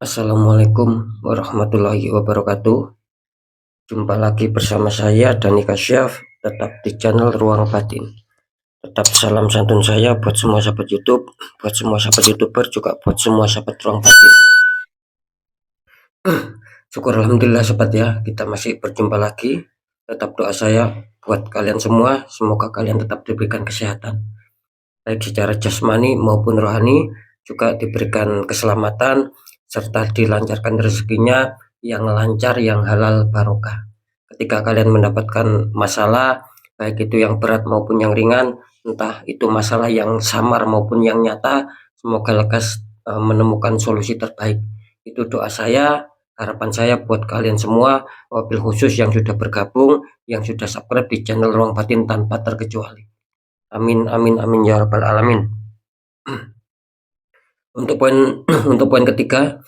Assalamualaikum warahmatullahi wabarakatuh. Jumpa lagi bersama saya Dani Kasyaf, tetap di channel Ruang Batin. Tetap salam santun saya buat semua sahabat YouTube, buat semua sahabat YouTuber, juga buat semua sahabat Ruang Batin. Syukur alhamdulillah sahabat ya, kita masih berjumpa lagi. Tetap doa saya buat kalian semua, semoga kalian tetap diberikan kesehatan, baik secara jasmani maupun rohani, juga diberikan keselamatan serta dilancarkan rezekinya yang lancar, yang halal barokah. Ketika kalian mendapatkan masalah, baik itu yang berat maupun yang ringan, entah itu masalah yang samar maupun yang nyata, semoga lekas menemukan solusi terbaik. Itu doa saya, harapan saya buat kalian semua, wabil khusus yang sudah bergabung, yang sudah subscribe di channel Ruang Batin tanpa terkecuali. Amin amin amin ya rabbal alamin. Untuk poin ketiga,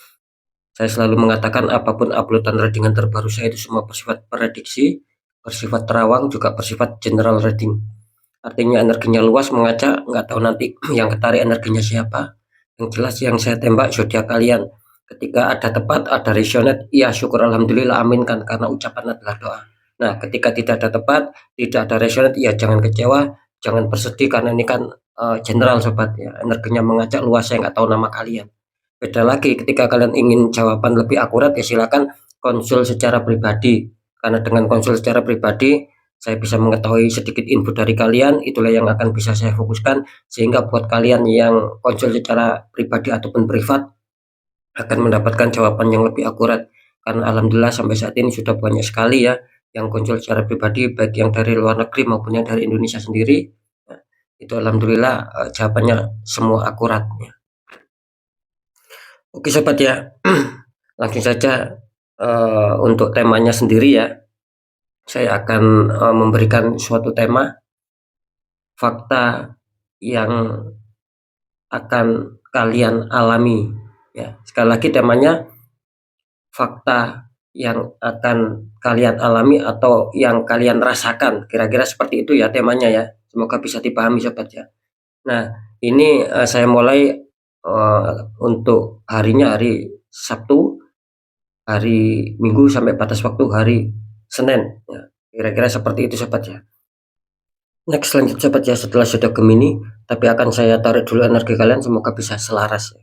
saya selalu mengatakan apapun uploadan readingan terbaru saya itu semua bersifat prediksi, bersifat terawang, juga bersifat general reading. Artinya energinya luas, mengacak, nggak tahu nanti yang ketarik energinya siapa. Yang jelas yang saya tembak zodiak kalian. Ketika ada tepat, ada resonate, ya syukur alhamdulillah, amin kan, karena ucapan adalah doa. Nah, ketika tidak ada tepat, tidak ada resonate, ya jangan kecewa, jangan bersedih, karena ini kan general sobat ya, energinya mengacak luas, saya nggak tahu nama kalian. Beda lagi ketika kalian ingin jawaban lebih akurat, ya silakan konsul secara pribadi, karena dengan konsul secara pribadi saya bisa mengetahui sedikit info dari kalian, itulah yang akan bisa saya fokuskan, sehingga buat kalian yang konsul secara pribadi ataupun privat akan mendapatkan jawaban yang lebih akurat. Karena alhamdulillah sampai saat ini sudah banyak sekali ya yang konsul secara pribadi, baik yang dari luar negeri maupun yang dari Indonesia sendiri. Nah, itu alhamdulillah jawabannya semua akurat ya. Oke sobat ya, langsung saja untuk temanya sendiri ya. Saya akan memberikan suatu tema, fakta yang akan kalian alami ya. Sekali lagi temanya, fakta yang akan kalian alami atau yang kalian rasakan, kira-kira seperti itu ya temanya ya. Semoga bisa dipahami sobat ya. Nah, ini saya mulai untuk harinya hari Sabtu, hari Minggu, sampai batas waktu hari Senin ya. Kira-kira seperti itu sobat ya. Next, lanjut sobat ya, setelah sudah Gemini, tapi akan saya tarik dulu energi kalian, semoga bisa selaras ya.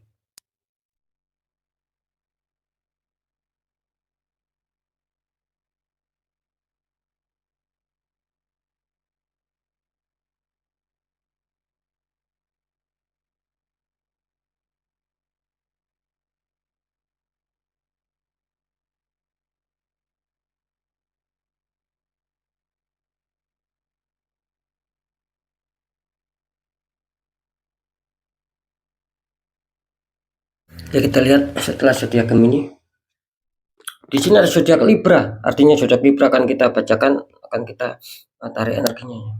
Ya, kita lihat setelah zodiak Gemini. Di sini ada zodiak Libra, artinya zodiak Libra akan kita bacakan, akan kita tarik energinya ya.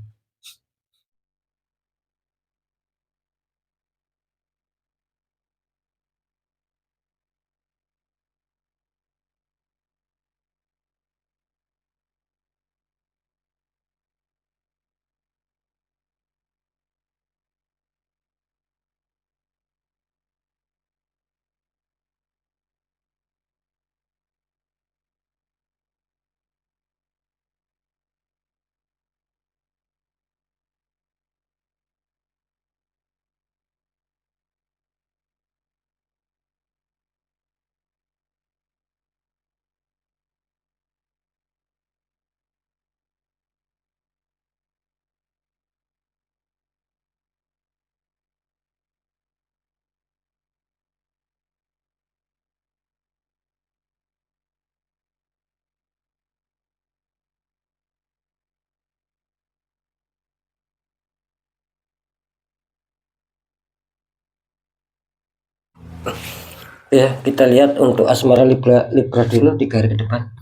Ya, kita lihat untuk asmara Libra dulu di garis depan.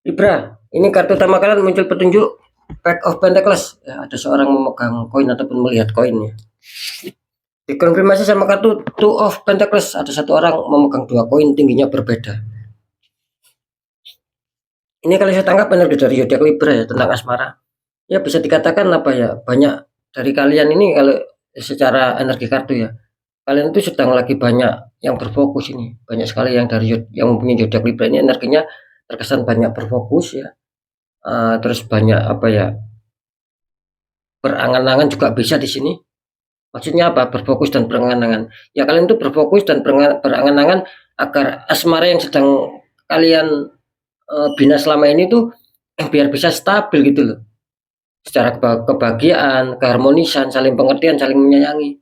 Libra, ini kartu utama kalian muncul petunjuk Pack of Pentacles. Ya, ada seorang memegang koin ataupun melihat koinnya. Dikonfirmasi sama kartu Two of Pentacles, ada satu orang memegang dua koin, tingginya berbeda. Ini kalau saya tangkap energi dari zodiak Libra ya, tentang asmara. Ya bisa dikatakan apa ya, banyak dari kalian ini kalau secara energi kartu ya, kalian itu sedang lagi banyak yang berfokus ini, banyak sekali yang dari yang mempunyai zodiak Libra ini energinya terkesan banyak berfokus ya, terus banyak apa ya, berangan-angan juga bisa di sini. Maksudnya apa? Berfokus dan berangan-angan. Ya kalian itu berfokus dan berangan-angan agar asmara yang sedang kalian bina selama ini tuh biar bisa stabil gitu loh. Secara kebahagiaan, keharmonisan, saling pengertian, saling menyayangi.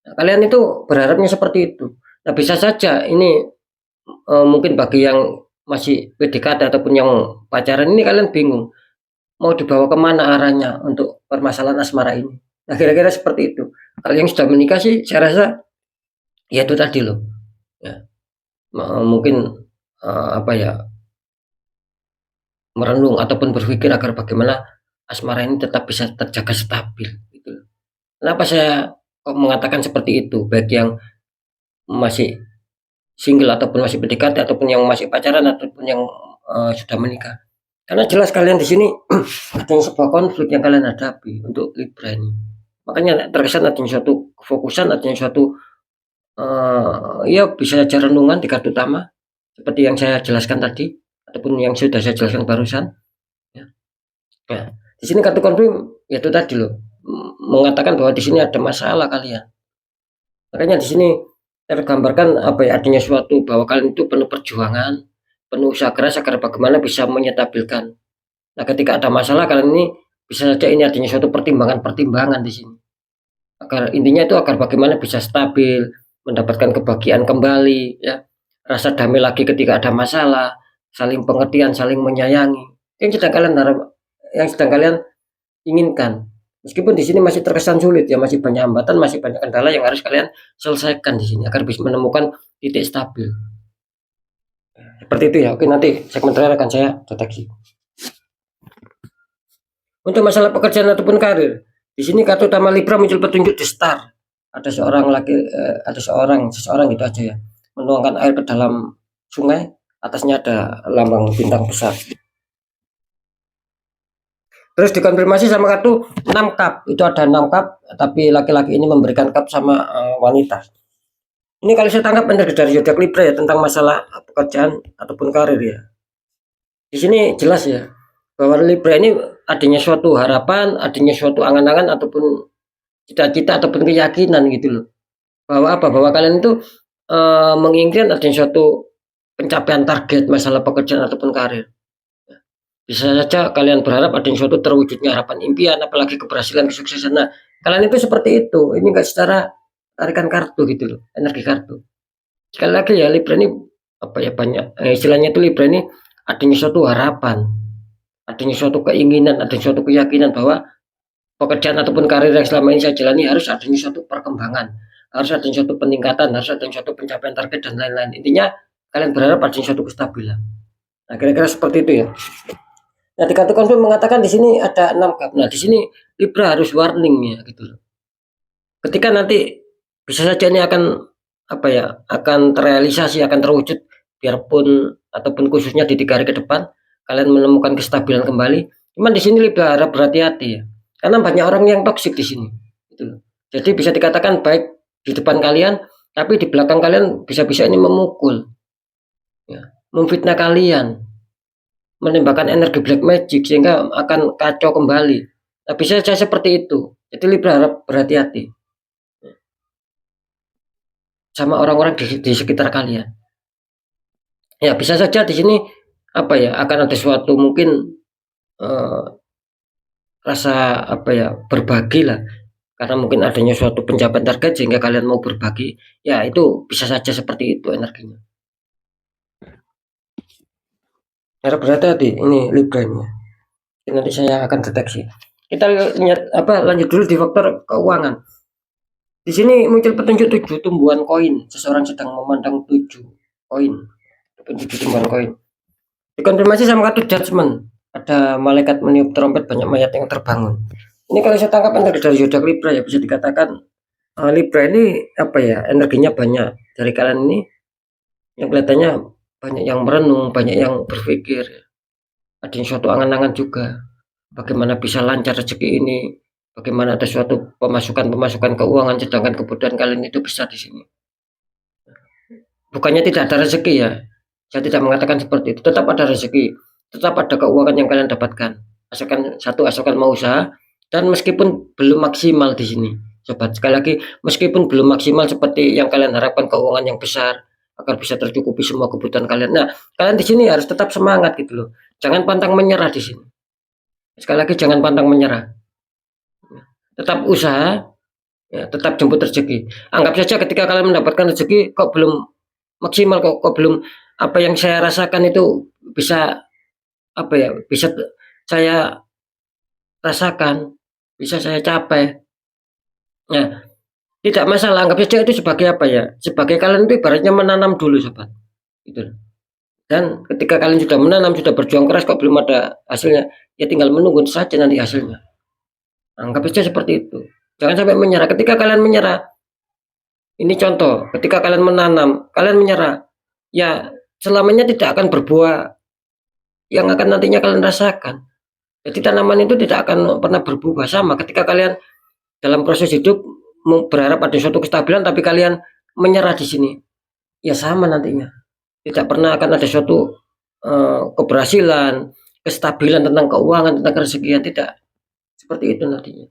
Nah, kalian itu berharapnya seperti itu. Nah, bisa saja ini mungkin bagi yang masih PDKT ataupun yang pacaran ini kalian bingung mau dibawa kemana arahnya untuk permasalahan asmara ini. Nah, kira-kira seperti itu. Kalau yang sudah menikah sih saya rasa ya itu tadi loh. Ya, mungkin apa ya, merenung ataupun berpikir agar bagaimana asmara ini tetap bisa terjaga stabil gitu. Kenapa saya kok mengatakan seperti itu? Baik yang masih single ataupun masih PDKT ataupun yang masih pacaran ataupun yang sudah menikah. Karena jelas kalian di sini adanya sebuah konflik yang kalian hadapi untuk Libra ini. Makanya terkesan adanya suatu kefokusan, adanya suatu ya bisa saja renungan di kartu utama seperti yang saya jelaskan tadi ataupun yang sudah saya jelaskan barusan. Ya. Nah, di sini kartu konflik ya itu tadi loh, mengatakan bahwa di sini ada masalah kalian. Makanya di sini tergambarkan apa ya, adanya suatu bahwa kalian itu penuh perjuangan, penuh usaha keras agar bagaimana bisa menyetabilkan. Nah, ketika ada masalah kalian ini bisa saja ini adanya suatu pertimbangan-pertimbangan di sini. Agar intinya itu agar bagaimana bisa stabil, mendapatkan kebahagiaan kembali, ya, rasa damai lagi ketika ada masalah, saling pengertian, saling menyayangi. Yang sedang kalian inginkan. Meskipun di sini masih terkesan sulit ya, masih banyak hambatan, masih banyak kendala yang harus kalian selesaikan di sini agar bisa menemukan titik stabil. Seperti itu ya. Oke, nanti segmen terakhir akan saya deteksi. Untuk masalah pekerjaan ataupun karir, di sini kartu utama Libra muncul petunjuk di star. Ada seseorang gitu aja ya, menuangkan air ke dalam sungai, atasnya ada lambang bintang besar. Terus dikonfirmasi sama kartu 6 cup, itu ada 6 cup, tapi laki-laki ini memberikan cup sama wanita. Ini kalau saya tangkap energi dari zodiak Libra ya tentang masalah pekerjaan ataupun karir ya. Di sini jelas ya bahwa Libra ini adanya suatu harapan, adanya suatu angan-angan ataupun cita-cita ataupun keyakinan gitu loh. Bahwa apa? Bahwa kalian itu menginginkan adanya suatu pencapaian target masalah pekerjaan ataupun karir. Bisa saja kalian berharap adanya suatu terwujudnya harapan impian, apalagi keberhasilan, kesuksesan. Nah, kalian itu seperti itu. Ini enggak secara tarikan kartu gitu loh, energi kartu. Sekali lagi ya, Libra ini apa ya, banyak istilahnya itu Libra ini adanya suatu harapan, adanya suatu keinginan, adanya suatu keyakinan bahwa pekerjaan ataupun karir yang selama ini saya jalani harus adanya suatu perkembangan, harus adanya suatu peningkatan, harus adanya suatu pencapaian target dan lain-lain. Intinya kalian berharap adanya suatu kestabilan. Nah, kira-kira seperti itu ya. Nah, di kartu konfirm mengatakan di sini ada 6 cup. Nah, di sini Libra harus warning ya gitu loh. Ketika nanti bisa saja ini akan apa ya, akan terrealisasi, akan terwujud biarpun ataupun khususnya di 3 hari ke depan kalian menemukan kestabilan kembali. Cuman di sini Libra harap berhati-hati ya. Karena banyak orang yang toksik di sini. Gitu loh. Jadi bisa dikatakan baik di depan kalian, tapi di belakang kalian bisa-bisa ini memukul. Ya, memfitnah kalian, menembakkan energi black magic sehingga akan kacau kembali. Nah, bisa saja seperti itu. Jadi Libra harap berhati-hati sama orang-orang di sekitar kalian. Ya, bisa saja di sini apa ya, akan ada suatu mungkin rasa apa ya, berbagi lah. Karena mungkin adanya suatu pencapaian target sehingga kalian mau berbagi. Ya, itu bisa saja seperti itu energinya. Harap berhati-hati ini Libra ini. Nanti saya akan deteksi. Kita lihat lanjut dulu di faktor keuangan. Di sini muncul petunjuk 7 tumbuhan koin. Seseorang sedang memandang 7 koin. 7 tumbuhan koin. Dikonfirmasi sama kartu judgment. Ada malaikat meniup trompet, banyak mayat yang terbangun. Ini kalau saya tangkap energi dari zodiak Libra ya, bisa dikatakan Libra ini apa ya, energinya banyak dari kalian ini yang kelihatannya banyak yang merenung, banyak yang berpikir. Ada yang suatu angan-angan juga. Bagaimana bisa lancar rezeki ini, bagaimana ada suatu pemasukan keuangan, sedangkan kebutuhan kalian itu besar di sini. Bukannya tidak ada rezeki ya, saya tidak mengatakan seperti itu, tetap ada rezeki, tetap ada keuangan yang kalian dapatkan. Asalkan mau usaha, dan meskipun belum maksimal di sini, sobat, sekali lagi, meskipun belum maksimal seperti yang kalian harapkan keuangan yang besar agar bisa tercukupi semua kebutuhan kalian. Nah, kalian di sini harus tetap semangat gitu loh. Jangan pantang menyerah di sini. Sekali lagi jangan pantang menyerah. Tetap usaha, ya, tetap jemput rezeki. Anggap saja ketika kalian mendapatkan rezeki kok belum maksimal, kok belum apa yang saya rasakan itu bisa bisa saya rasakan, bisa saya capai. Nah, tidak masalah, anggap saja itu sebagai sebagai kalian itu ibaratnya menanam dulu, sobat, gitu. Dan ketika kalian sudah menanam, sudah berjuang keras kok belum ada hasilnya, ya tinggal menunggu saja nanti hasilnya. Anggap saja seperti itu. Jangan sampai menyerah. Ketika kalian menyerah, ini contoh, ketika kalian menanam, kalian menyerah, ya selamanya tidak akan berbuah yang akan nantinya kalian rasakan. Jadi tanaman itu tidak akan pernah berbuah. Sama ketika kalian dalam proses hidup berharap ada suatu kestabilan, tapi kalian menyerah di sini, ya sama nantinya. Tidak pernah akan ada suatu keberhasilan, kestabilan tentang keuangan, tentang rezekian, tidak seperti itu nantinya.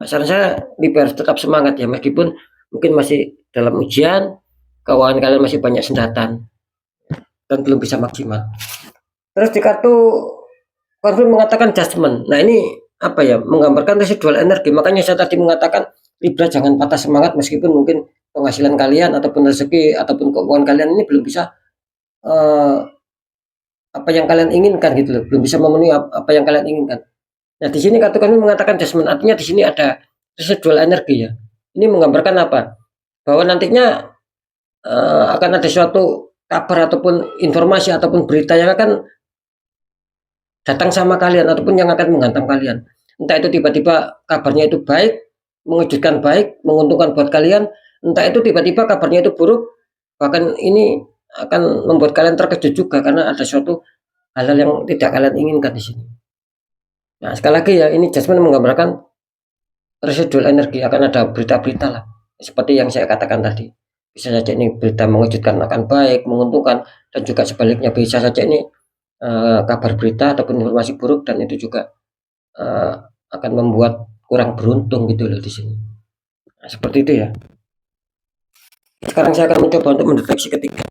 Saran saya harus tetap semangat ya, meskipun mungkin masih dalam ujian, keuangan kalian masih banyak sendatan dan belum bisa maksimal. Terus di kartu konflik mengatakan judgment. Nah, ini menggambarkan residual energi. Makanya saya tadi mengatakan Libra jangan patah semangat meskipun mungkin penghasilan kalian ataupun rezeki ataupun keuangan kalian ini belum bisa apa yang kalian inginkan gitu loh, belum bisa memenuhi apa yang kalian inginkan. Nah, di sini kartu konflik mengatakan judgment, artinya di sini ada residual energi ya. Ini menggambarkan apa? Bahwa nantinya akan ada suatu kabar ataupun informasi ataupun berita yang akan datang sama kalian ataupun yang akan menghantam kalian. Entah itu tiba-tiba kabarnya itu baik, mengejutkan baik, menguntungkan buat kalian, entah itu tiba-tiba kabarnya itu buruk, bahkan ini akan membuat kalian terkejut juga karena ada suatu hal-hal yang tidak kalian inginkan di sini. Nah, sekali lagi ya, ini judgment menggambarkan residual energi, akan ada berita-berita lah, seperti yang saya katakan tadi. Bisa saja ini berita mengejutkan akan baik, menguntungkan, dan juga sebaliknya bisa saja ini kabar berita ataupun informasi buruk dan itu juga akan membuat kurang beruntung gitu loh di sini. Nah, seperti itu ya. Sekarang saya akan mencoba untuk mendeteksi ketiga.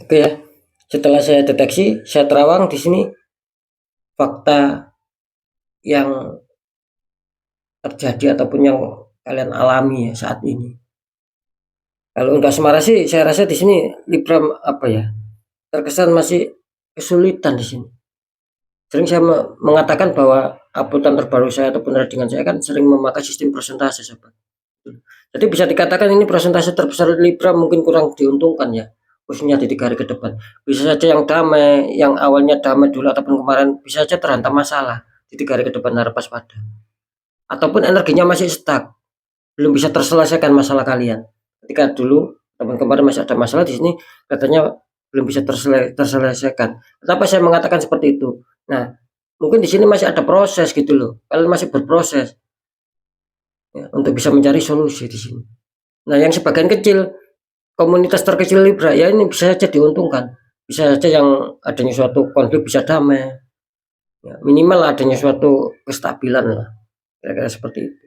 Oke ya. Setelah saya deteksi, saya terawang di sini fakta yang terjadi ataupun yang kalian alami ya saat ini. Kalau untuk asmara sih saya rasa di sini Libra terkesan masih kesulitan di sini. Sering saya mengatakan bahwa uploadan terbaru saya ataupun readingan saya kan sering memakai sistem persentase, sobat. Jadi bisa dikatakan ini persentase terbesar Libra mungkin kurang diuntungkan ya, khususnya di 3 hari ke depan. Bisa saja yang damai, yang awalnya damai dulu ataupun kemarin bisa saja terhantam masalah di 3 hari ke depan, harap waspada. Ataupun energinya masih stuck, belum bisa terselesaikan masalah kalian. Ketika dulu teman kemarin masih ada masalah, di sini katanya belum bisa terselesaikan. Kenapa saya mengatakan seperti itu? Nah, mungkin di sini masih ada proses gitu loh. Kalian masih berproses ya, untuk bisa mencari solusi di sini. Nah, yang sebagian kecil, komunitas terkecil Libra ya ini bisa saja diuntungkan. Bisa saja yang adanya suatu konflik bisa damai. Ya, minimal adanya suatu kestabilan lah. Kira-kira seperti itu.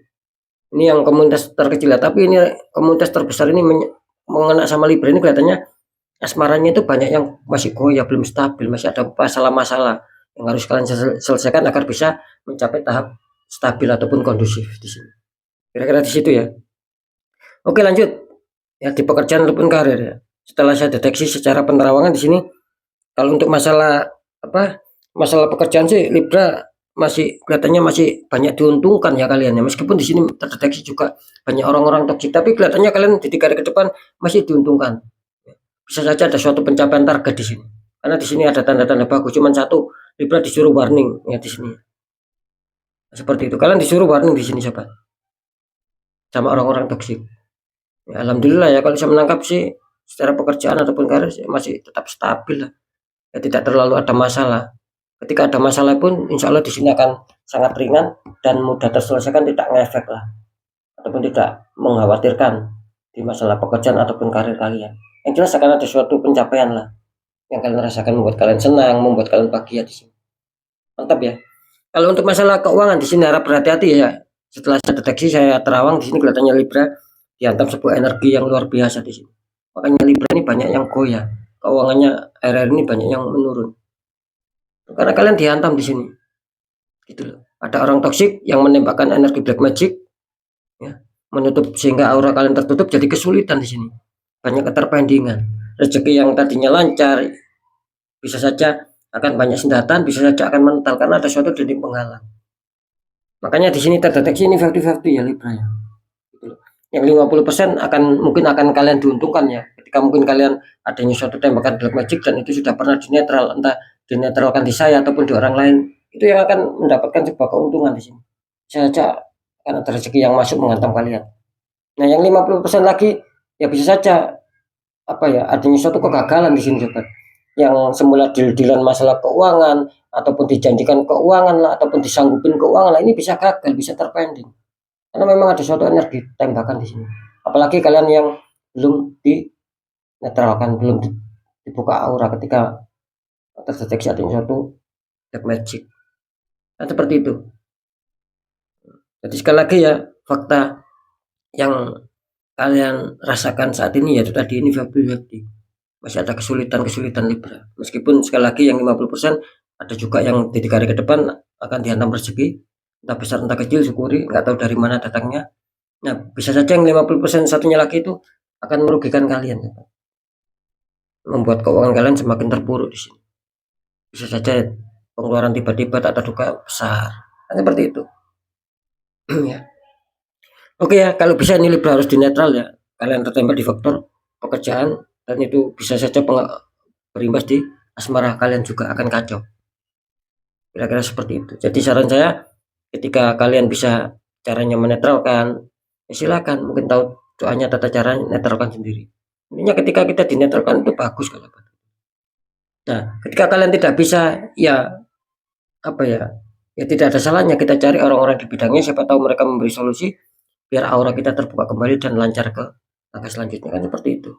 Ini yang komunitas terkecil ya, tapi ini komunitas terbesar ini mengena sama Libra ini kelihatannya asmaranya itu banyak yang masih goyah, belum stabil, masih ada masalah-masalah yang harus kalian selesaikan agar bisa mencapai tahap stabil ataupun kondusif di sini. Kira-kira di situ ya. Oke, lanjut ya di pekerjaan ataupun karir ya. Setelah saya deteksi secara penerawangan di sini, kalau untuk masalah masalah pekerjaan sih Libra masih kelihatannya masih banyak diuntungkan ya kalian ya, meskipun di sini terdeteksi juga banyak orang-orang toksik, tapi kelihatannya kalian di 3 hari ke depan masih diuntungkan. Bisa saja ada suatu pencapaian target di sini. Karena di sini ada tanda-tanda bagus, cuman satu, Libra disuruh warning ya di sini. Seperti itu. Kalian disuruh warning di sini sobat. Sama orang-orang toksik. Ya, alhamdulillah ya kalau saya menangkap sih secara pekerjaan ataupun karir masih tetap stabil lah. Ya, tidak terlalu ada masalah. Ketika ada masalah pun insya Allah di sini akan sangat ringan dan mudah terselesaikan, tidak ngefek lah ataupun tidak mengkhawatirkan di masalah pekerjaan ataupun karir kalian. Yang jelas akan ada suatu pencapaian lah yang kalian rasakan, membuat kalian senang, membuat kalian bahagia di sini. Mantap ya. Kalau untuk masalah keuangan di sini harap berhati-hati ya. Setelah saya deteksi saya terawang, di sini kelihatannya Libra dihantam sebuah energi yang luar biasa di sini. Makanya Libra ini banyak yang goyah, keuangannya akhir-akhir ini banyak yang menurun. Karena kalian dihantam di sini. Gitu loh. Ada orang toksik yang menembakkan energi black magic ya, menutup sehingga aura kalian tertutup, jadi kesulitan di sini. Banyak keterpendingan. Rezeki yang tadinya lancar bisa saja akan banyak sendatan, bisa saja akan mental karena ada suatu dinding penghalang. Makanya di sini terdeteksi ini 50-50 ya Libra ya. Gitu loh. Yang 50% mungkin akan kalian diuntungkan ya. Ketika mungkin kalian adanya suatu tembakan black magic dan itu sudah pernah dinetral, entah dinetralkan di saya ataupun di orang lain, itu yang akan mendapatkan sebuah keuntungan di sini. Bisa saja akan ada rezeki yang masuk menghantam kalian. Nah, yang 50% lagi ya bisa saja adanya suatu kegagalan di sini sobat. Yang semula deal-dealan masalah keuangan ataupun dijanjikan keuangan lah ataupun disanggupin keuangan lah, ini bisa gagal, bisa terpending. Karena memang ada suatu energi tembakan di sini. Apalagi kalian yang belum dinetralkan, belum dibuka aura ketika terdeteksi adanya suatu black magic. Nah, seperti itu. Jadi sekali lagi ya, fakta yang kalian rasakan saat ini yaitu tadi ini 50-50. Masih ada kesulitan-kesulitan Libra. Meskipun sekali lagi yang 50% ada juga yang di 3 hari ke depan akan dihantam rezeki, entah besar entah kecil, syukuri, nggak tahu dari mana datangnya. Nah, bisa saja yang 50% satunya lagi itu akan merugikan kalian, membuat keuangan kalian semakin terpuruk di sini. Bisa saja pengeluaran tiba-tiba tak terduga besar, seperti itu. Ya. Oke ya, kalau bisa ini Libra harus dinetral ya. Kalian tertembak di faktor pekerjaan dan itu bisa saja berimbas di asmara kalian juga akan kacau. Kira-kira seperti itu. Jadi saran saya, ketika kalian bisa caranya menetralkan, ya silakan. Mungkin tahu doanya tata cara netralkan sendiri. Intinya ketika kita dinetralkan itu bagus kalau. Nah, ketika kalian tidak bisa, ya ya tidak ada salahnya kita cari orang-orang di bidangnya, siapa tahu mereka memberi solusi biar aura kita terbuka kembali dan lancar ke langkah selanjutnya, kan seperti itu.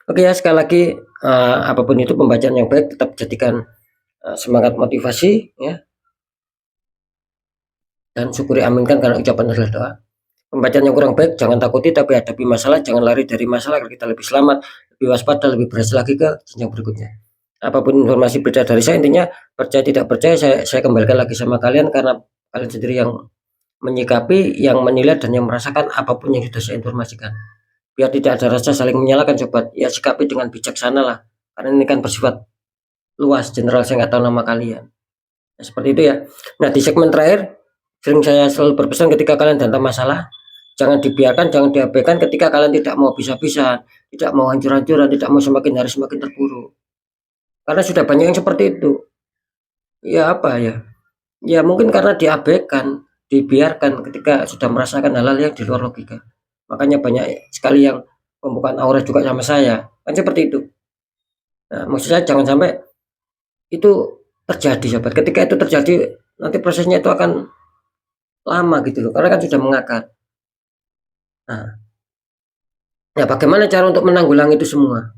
Oke ya, sekali lagi apapun itu pembacaan yang baik tetap jadikan semangat motivasi ya, dan syukuri aminkan karena ucapan adalah doa. Pembacaan yang kurang baik jangan takuti, tapi hadapi masalah, jangan lari dari masalah agar kita lebih selamat, lebih waspada, lebih berhasil lagi ke jenjang berikutnya. Apapun informasi beda dari saya, intinya percaya tidak percaya saya kembalikan lagi sama kalian karena kalian sendiri yang menyikapi, yang menilai dan yang merasakan apapun yang sudah saya informasikan. Biar tidak ada rasa saling menyalahkan sobat, ya sikapi dengan bijaksana lah, karena ini kan bersifat luas, general, saya nggak tahu nama kalian. Nah, seperti itu ya. Nah, di segmen terakhir sering saya selalu berpesan ketika kalian datang masalah, jangan dibiarkan, jangan diabaikan. Ketika kalian tidak mau bisa-bisa, tidak mau hancur-hancuran, tidak mau semakin hari semakin terpuruk, karena sudah banyak yang seperti itu. Ya ya mungkin karena diabaikan, dibiarkan ketika sudah merasakan hal-hal yang di luar logika. Makanya banyak sekali yang pembukaan aura juga sama saya, kan seperti itu. Nah, maksud saya jangan sampai itu terjadi sobat. Ketika itu terjadi nanti prosesnya itu akan lama gitu loh, karena kan sudah mengakar. Nah, ya bagaimana cara untuk menanggulangi itu semua?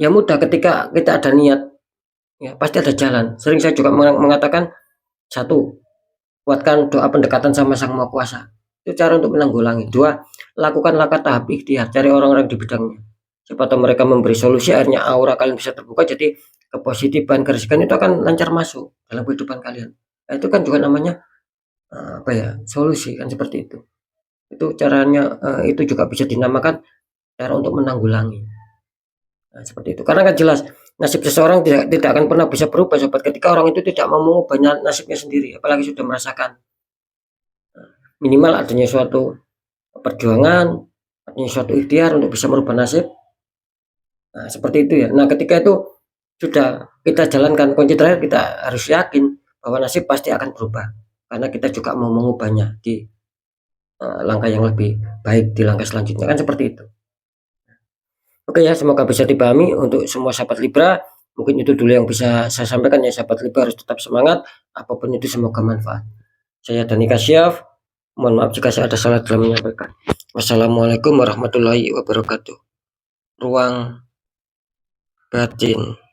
Ya mudah, ketika kita ada niat, ya pasti ada jalan. Sering saya juga mengatakan, satu, kuatkan doa pendekatan sama Sang Maha Kuasa. Itu cara untuk menanggulangi. Dua, lakukan langkah tahap ikhtiar, cari orang-orang di bidangnya. Siapa tahu mereka memberi solusi, akhirnya aura kalian bisa terbuka, jadi kepositifan, keresikan itu akan lancar masuk dalam kehidupan kalian. Nah, itu kan juga namanya solusi, kan seperti itu. Itu caranya, itu juga bisa dinamakan cara untuk menanggulangi. Nah, seperti itu. Karena kan jelas nasib seseorang tidak akan pernah bisa berubah sobat ketika orang itu tidak mau mengubah nasibnya sendiri, apalagi sudah merasakan. Minimal adanya suatu perjuangan, adanya suatu ikhtiar untuk bisa merubah nasib. Nah, seperti itu ya. Nah, ketika itu sudah kita jalankan, kunci terakhir kita harus yakin bahwa nasib pasti akan berubah karena kita juga mau mengubahnya di langkah yang lebih baik, di langkah selanjutnya, kan seperti itu. Oke ya, semoga bisa dipahami untuk semua sahabat Libra. Mungkin itu dulu yang bisa saya sampaikan ya, sahabat Libra harus tetap semangat, apapun itu semoga manfaat. Saya Dani Kasyaf, mohon maaf jika saya ada salah dalam menyampaikan. Wassalamualaikum warahmatullahi wabarakatuh. Ruang batin.